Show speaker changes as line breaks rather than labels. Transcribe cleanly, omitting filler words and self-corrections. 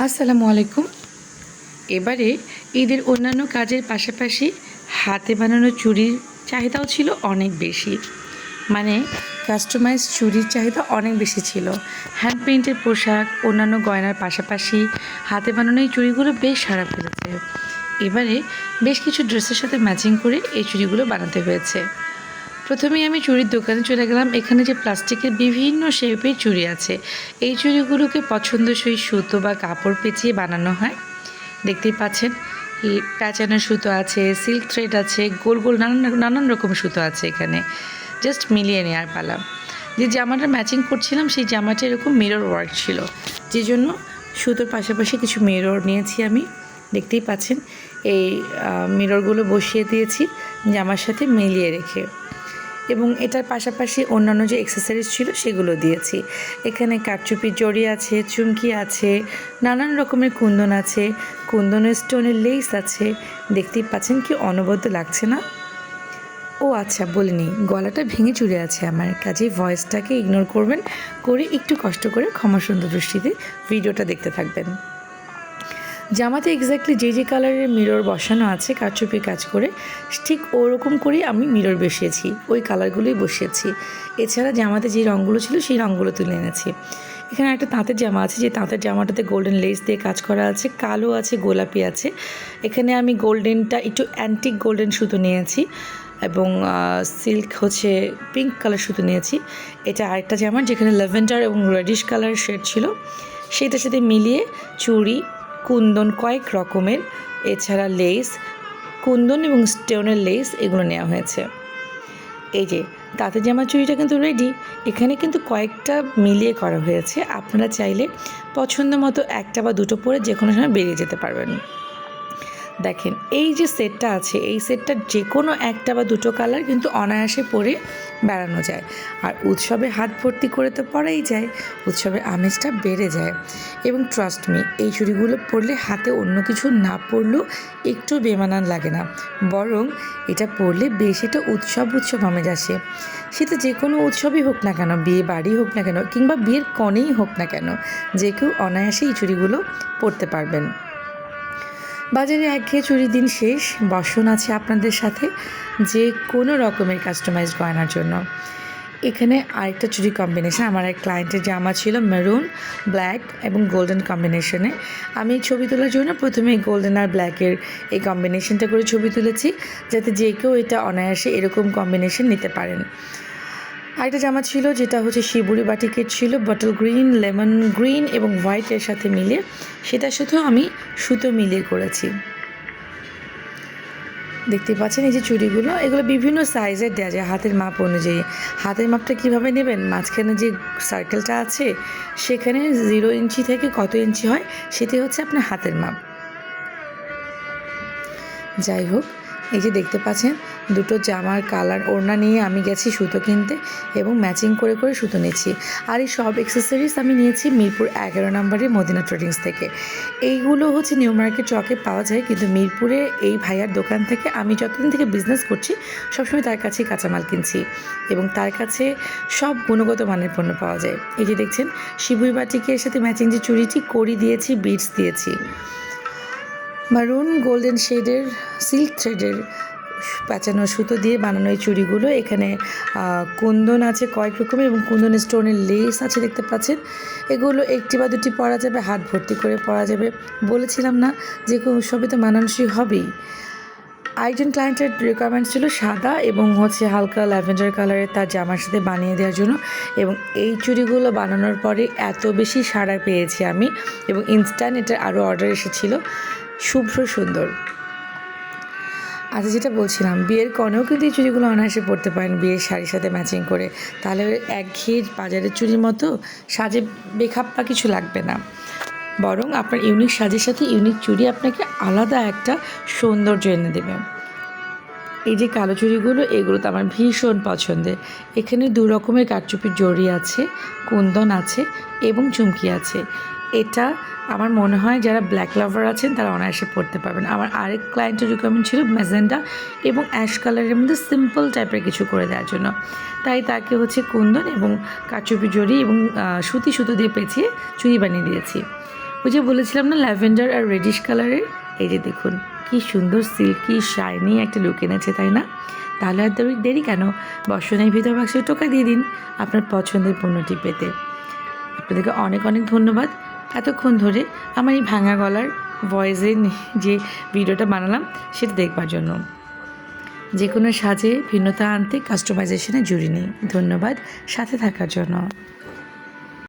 আসসালামু আলাইকুম। এবারে ঈদের অন্যান্য কাজের পাশাপাশি হাতে বানানো চুড়ির চাহিদাও ছিল অনেক বেশি। মানে কাস্টমাইজ চুড়ির চাহিদা অনেক বেশি ছিল। হ্যান্ড পেইন্টের পোশাক, অন্যান্য গয়নার পাশাপাশি হাতে বানানো এই চুড়িগুলো বেশ সাড়া ফেলেছে। এবারে বেশ কিছু ড্রেসের সাথে ম্যাচিং করে এই চুড়িগুলো বানাতে হয়েছে। প্রথমেই আমি চুড়ির দোকানে চলে গেলাম। এখানে যে প্লাস্টিকের বিভিন্ন শেপের চুড়ি আছে, এই চুড়িগুলোকে পছন্দসই সুতো বা কাপড় পেঁচিয়ে বানানো হয়। দেখতেই পাচ্ছেন প্যাঁচানো সুতো আছে, সিল্ক থ্রেড আছে, গোল গোল নানান রকম সুতো আছে। এখানে জাস্ট মিলিয়ে নেওয়ার পালা। যে জামাটা ম্যাচিং করছিলাম সেই জামাটা এরকম মিরর ওয়ার্ক ছিল, যে জন্য সুতোর পাশাপাশি কিছু মিরর নিয়েছি আমি। দেখতেই পাচ্ছেন এই মিররগুলো বসিয়ে দিয়েছি জামার সাথে মিলিয়ে রেখে, এবং এটার পাশাপাশি অন্যান্য যে অ্যাক্সেসরিজ ছিল সেগুলো দিয়েছি। এখানে কারচুপির জড়ি আছে, চুমকি আছে, নানান রকমের কুন্দন আছে, কুন্দনের স্টোনের লেস আছে। দেখতেই পাচ্ছেন কি অনবদ্য লাগছে না? ও আচ্ছা, বলিনি, গলাটা ভেঙে চুরে আছে আমার, কাজেই ভয়েসটাকে ইগনোর করবেন, করে একটু কষ্ট করে ক্ষমা সুন্দর দৃষ্টিতে ভিডিওটা দেখতে থাকবেন। জামাতে এক্স্যাক্টলি যে কালারের মিরর বসানো আছে কারচুপির কাজ করে, ঠিক ওরকম করেই আমি মিরর বসিয়েছি, ওই কালারগুলোই বসিয়েছি। এছাড়া জামাতে যে রঙগুলো ছিল সেই রঙগুলো তুলে এনেছি। এখানে একটা তাঁতের জামা আছে, যে তাঁতের জামাটাতে গোল্ডেন লেস দিয়ে কাজ করা আছে, কালো আছে, গোলাপি আছে। এখানে আমি গোল্ডেনটা একটু অ্যান্টিক গোল্ডেন সুতো নিয়েছি, এবং সিল্ক হচ্ছে পিঙ্ক কালার সুতো নিয়েছি। এটা আরেকটা জামা যেখানে ল্যাভেন্ডার এবং রেডিশ কালার শেড ছিল, সেটার সাথে মিলিয়ে চুড়ি, কুন্দন কয়েক রকমের, এছাড়া লেস, কুন্দন এবং স্টোনের লেস, এগুলো নেওয়া হয়েছে। এই যে তাঁতের জামা চুড়িটা কিন্তু রেডি। এখানে কিন্তু কয়েকটা মিলিয়ে করা হয়েছে। আপনারা চাইলে পছন্দ মতো একটা বা দুটো পরে যে কোনো সময় বেরিয়ে যেতে পারবেন। দেখেন এই যে সেটটা আছে, এই সেটটার যে কোনো একটা বা দুটো কালার কিন্তু অনায়াসে পরে বেড়ানো যায়। আর উৎসবে হাত ভর্তি করে তো পরাই যায়, উৎসবের আমেজটা বেড়ে যায়। এবং ট্রাস্ট মি, এই চুড়িগুলো পরলে হাতে অন্য কিছু না পরলেও একটু বেমানান লাগে না, বরং এটা পরলে বেশ একটা উৎসব আমেজ আসে। সেটা যে কোনো উৎসবই হোক না কেন, বিয়ে বাড়ি হোক না কেন, কিংবা বিয়ের কনেই হোক না কেন, যে কেউ অনায়াসে এই চুড়িগুলো পরতে পারবেন। বাজারে একঘেয়ে চুড়ির দিন শেষ, বসন আছে আপনাদের সাথে যে কোনো রকমের কাস্টমাইজ গয়নার জন্য। এখানে আরেকটা চুড়ি কম্বিনেশন, আমার এক ক্লায়েন্টের জামা ছিল মেরুন, ব্ল্যাক এবং গোল্ডেন কম্বিনেশনে। আমি ছবি তোলার জন্য প্রথমে গোল্ডেন আর ব্ল্যাকের এই কম্বিনেশনটা করে ছবি তুলেছি, যাতে যে কেউ এটা অনায়াসে এরকম কম্বিনেশন নিতে পারেন। আরেকটা জামা ছিল যেটা হচ্ছে শিবুরি বাটিকের ছিল, বটল গ্রিন, লেমন গ্রিন এবং হোয়াইটের সাথে মিলে, সেটার সাথেও আমি সুতো মিলিয়ে করেছি। দেখতে পাচ্ছেন এই যে চুড়িগুলো, এগুলো বিভিন্ন সাইজের দেওয়া যায় হাতের মাপ অনুযায়ী। হাতের মাপটা কীভাবে নেবেন, মাঝখানে যে সার্কেলটা আছে সেখানে 0 ইঞ্চি থেকে কত ইঞ্চি হয় সেটাই হচ্ছে আপনার হাতের মাপ। যাই হোক, এই যে দেখতে পাচ্ছেন দুটো জামার কালার ওড়না নিয়ে আমি গেছি সুতো কিনতে, এবং ম্যাচিং করে করে সুতো নিয়েছি। আর এই সব অ্যাক্সেসরিজ আমি নিয়েছি মিরপুর 11 নম্বরের মদিনা ট্রেডিংস থেকে। এইগুলো হচ্ছে নিউ মার্কেট চকে পাওয়া যায়, কিন্তু মিরপুরে এই ভাইয়ার দোকান থেকে আমি যতদিন থেকে বিজনেস করছি সবসময় তার কাছেই কাঁচামাল কিনছি, এবং তার কাছে সব গুণগত মানের পণ্য পাওয়া যায়। এই যে দেখছেন শিবুই বাটিকের সাথে ম্যাচিং যে চুড়িটি কড়ি দিয়েছি, বিডস দিয়েছি। মারুন গোল্ডেন শেডের সিল্ক থ্রেডের প্যাঁচানো সুতো দিয়ে বানানো এই চুড়িগুলো। এখানে কুন্দন আছে কয়েক রকমের, এবং কুন্দনের স্টোনের লেস আছে, দেখতে পাচ্ছেন। এগুলো একটি বা দুটি পরা যাবে, হাত ভর্তি করে পরা যাবে। বলেছিলাম না যে কোনো উৎসবে তো মানানসই হবেই। আরেকজন ক্লায়েন্টের রিকোয়ারমেন্ট ছিল সাদা এবং হচ্ছে হালকা ল্যাভেন্ডার কালারের তার জামার সাথে বানিয়ে দেওয়ার জন্য, এবং এই চুড়িগুলো বানানোর পরে এত বেশি সাড়া পেয়েছি আমি, এবং ইনস্ট্যান্ট এটার আরও অর্ডার এসেছিলো। শুভ্র সুন্দর। আচ্ছা, যেটা বলছিলাম, বিয়ের কনেও কিন্তু এই চুড়িগুলো অনায়াসে পরতে পারেন বিয়ের শাড়ির সাথে ম্যাচিং করে। তাহলে একঘেয়ে বাজারের চুড়ির মতো সাজে বেখাপ্পা কিছু লাগবে না, বরং আপনার ইউনিক সাজের সাথে ইউনিক চুড়ি আপনাকে আলাদা একটা সৌন্দর্য এনে দেবে। এই যে কালো চুড়িগুলো, এগুলো তো আমার ভীষণ পছন্দের। এখানে 2 রকমের কারচুপির জড়ি আছে, কুন্দন আছে এবং চুমকি আছে। এটা আমার মনে হয় যারা ব্ল্যাক লাভার আছেন তারা অনায়াসে পরতে পারবেন। আমার আরেক ক্লায়েন্টের রিকোয়ারমেন্ট ছিল ম্যাজেন্ডা এবং অ্যাশ কালারের মধ্যে সিম্পল টাইপের কিছু করে দেওয়ার জন্য, তাই তাকে হচ্ছে কুন্দন এবং কারচুপি জড়ি এবং সুতো দিয়ে পেঁচিয়ে চুড়ি বানিয়ে দিয়েছি। ওই যে বলেছিলাম না ল্যাভেন্ডার আর রেডিশ কালারের, এই যে দেখুন কি সুন্দর সিল্কি শাইনি একটা লুক এনেছে, তাই না? তাহলে আর দেরি কেন, বর্ষণের ভিতর বাক্সে টোকা দিয়ে দিন আপনার পছন্দের পণ্যটি পেতে। আপনাদেরকে অনেক অনেক ধন্যবাদ এতক্ষণ ধরে আমার এই ভাঙা গলার ভয়েসে যে ভিডিওটা বানালাম সেটা দেখবার জন্য। যে কোনো সাজে ভিন্নতা আনতে কাস্টমাইজেশনে জুড়ি নেই। ধন্যবাদ সাথে থাকার জন্য।